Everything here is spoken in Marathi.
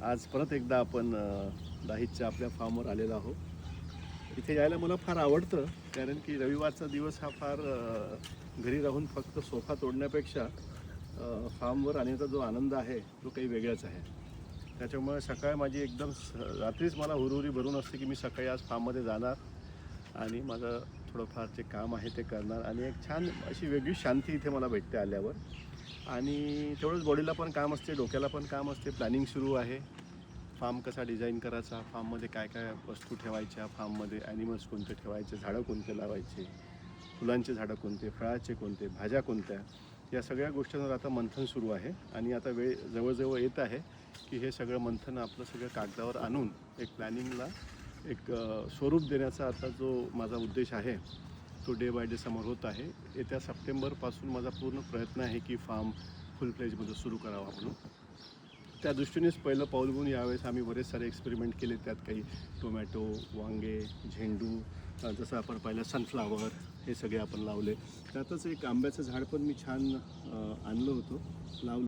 आज परत एकदा आपण दाहिदच्या आपल्या फार्मवर आलेलो आहोत। इथे यायला मला फार आवडतं, कारण की रविवारचा दिवस हा फार घरी राहून फक्त सोफा तोडण्यापेक्षा फार्मवर आणण्याचा जो आनंद आहे तो काही वेगळाच आहे। त्याच्यामुळे सकाळ माझी एकदम रात्रीच मला हुरहुरी भरून असते की मी सकाळी आज फार्ममध्ये जाणार आणि माझं थोडंफार जे काम आहे ते करणार आणि एक छान अशी वेगळी शांती इथे मला भेटते आल्यावर। आणि तेवढंच बॉडीला पण काम असते, डोक्याला पण काम असते। प्लॅनिंग सुरू आहे, फार्म कसा डिझाईन करायचा, फार्ममध्ये काय काय वस्तू ठेवायच्या, फार्ममध्ये ॲनिमल्स कोणते ठेवायचे, झाडं कोणते लावायचे, फुलांचे झाडं कोणते, फळाचे कोणते, भाज्या कोणत्या, या सगळ्या गोष्टींवर आता मंथन सुरू आहे। आणि आता वेळ जवळजवळ येत आहे की हे सगळं मंथन आपलं सगळं कागदावर आणून एक प्लॅनिंगला एक स्वरूप देण्याचा आता जो माझा उद्देश आहे तो डे बाय डे समोर होत आहे। येत्या सप्टेंबरपासून माझा पूर्ण प्रयत्न आहे की फार्म फुल फ्लेजमध्ये सुरू करावा म्हणून। त्या दृष्टीनेच पहिलं पाऊल म्हणून यावेळेस आम्ही बरेच सारे एक्सपेरिमेंट केले। त्यात काही टोमॅटो, वांगे, झेंडू, जसं आपण पाहिलं सनफ्लावर, हे सगळे आपण लावले। त्यातच एक आंब्याचं झाड पण मी छान आणलं होतं, लावलं।